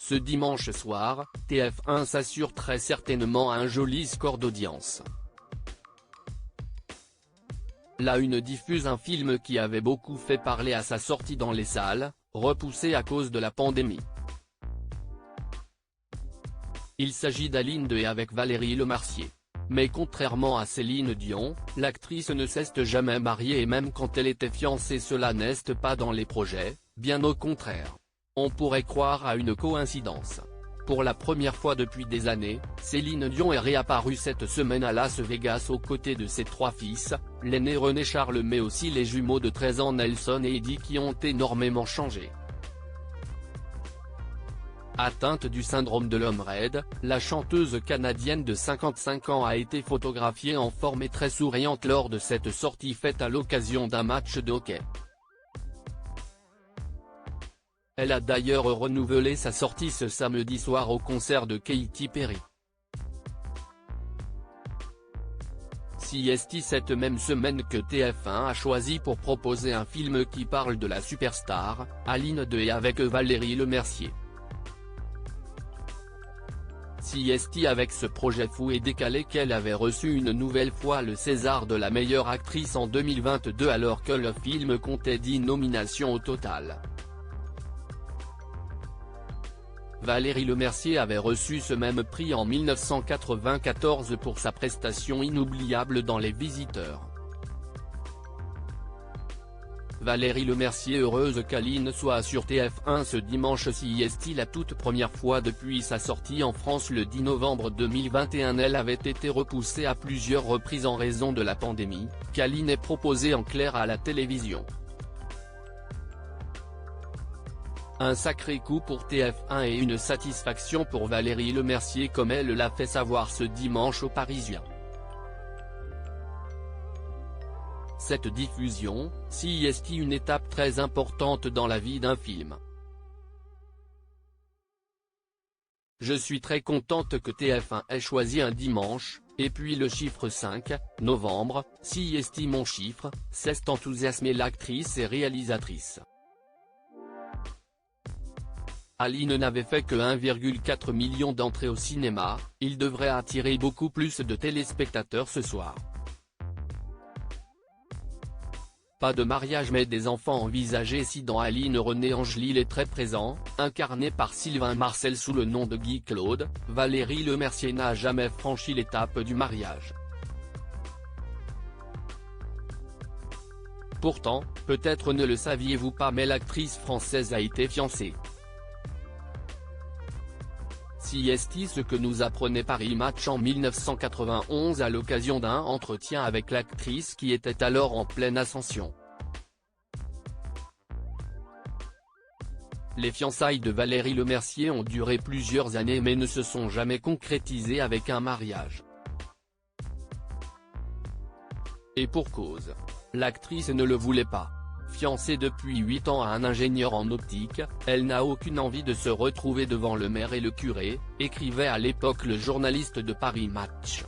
Ce dimanche soir, TF1 s'assure très certainement un joli score d'audience. La Une diffuse un film qui avait beaucoup fait parler à sa sortie dans les salles, repoussé à cause de la pandémie. Il s'agit d'Aline Dey avec Valérie Lemercier. Mais contrairement à Céline Dion, l'actrice ne s'est jamais mariée et même quand elle était fiancée cela n'est pas dans les projets, bien au contraire. On pourrait croire à une coïncidence. Pour la première fois depuis des années, Céline Dion est réapparue cette semaine à Las Vegas aux côtés de ses 3 fils, l'aîné René Charles mais aussi les jumeaux de 13 ans Nelson et Eddie qui ont énormément changé. Atteinte du syndrome de l'homme raide, la chanteuse canadienne de 55 ans a été photographiée en forme et très souriante lors de cette sortie faite à l'occasion d'un match de hockey. Elle a d'ailleurs renouvelé sa sortie ce samedi soir au concert de Katy Perry. C'est cette même semaine que TF1 a choisi pour proposer un film qui parle de la superstar, Aline Dey avec Valérie Lemercier. C'est avec ce projet fou et décalé qu'elle avait reçu une nouvelle fois le César de la meilleure actrice en 2022 alors que le film comptait 10 nominations au total. Valérie Lemercier avait reçu ce même prix en 1994 pour sa prestation inoubliable dans Les Visiteurs. Valérie Lemercier heureuse qu'Aline soit sur TF1 ce dimanche C'est la toute première fois depuis sa sortie en France le 10 novembre 2021 elle avait été repoussée à plusieurs reprises en raison de la pandémie, qu'Aline est proposée en clair à la télévision. Un sacré coup pour TF1 et une satisfaction pour Valérie Lemercier comme elle l'a fait savoir ce dimanche aux Parisiens. Cette diffusion, c'est une étape très importante dans la vie d'un film. Je suis très contente que TF1 ait choisi un dimanche, et puis le chiffre 5, novembre, c'est mon chiffre, c'est enthousiasmé l'actrice et réalisatrice. Aline n'avait fait que 1,4 million d'entrées au cinéma, il devrait attirer beaucoup plus de téléspectateurs ce soir. Pas de mariage mais des enfants envisagés si dans Aline René Angélil est très présent, incarné par Sylvain Marcel sous le nom de Guy Claude, Valérie Lemercier n'a jamais franchi l'étape du mariage. Pourtant, peut-être ne le saviez-vous pas mais l'actrice française a été fiancée. C'est ce que nous apprenait Paris Match en 1991 à l'occasion d'un entretien avec l'actrice qui était alors en pleine ascension. Les fiançailles de Valérie Lemercier ont duré plusieurs années mais ne se sont jamais concrétisées avec un mariage. Et pour cause. L'actrice ne le voulait pas. Fiancée depuis 8 ans à un ingénieur en optique, elle n'a aucune envie de se retrouver devant le maire et le curé, écrivait à l'époque le journaliste de Paris Match.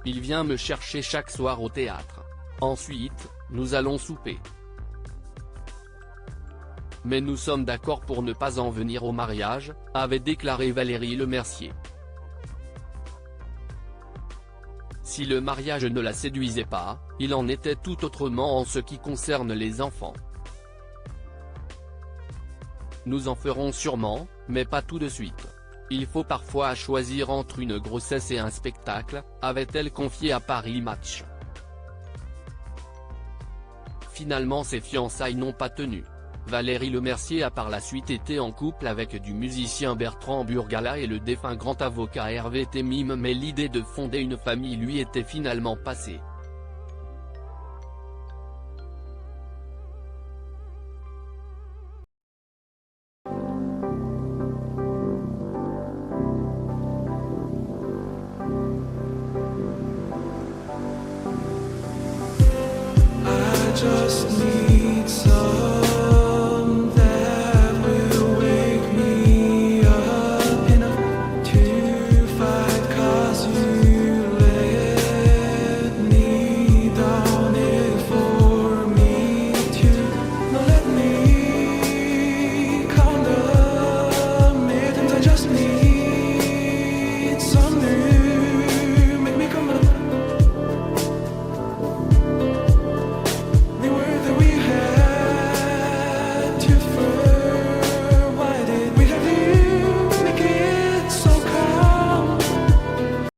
Il vient me chercher chaque soir au théâtre. Ensuite, nous allons souper. Mais nous sommes d'accord pour ne pas en venir au mariage, avait déclaré Valérie Lemercier. Si le mariage ne la séduisait pas, il en était tout autrement en ce qui concerne les enfants. Nous en ferons sûrement, mais pas tout de suite. Il faut parfois choisir entre une grossesse et un spectacle, avait-elle confié à Paris Match. Finalement ces fiançailles n'ont pas tenu. Valérie Lemercier a par la suite été en couple avec du musicien Bertrand Burgala et le défunt grand avocat Hervé Temim mais l'idée de fonder une famille lui était finalement passée. I just need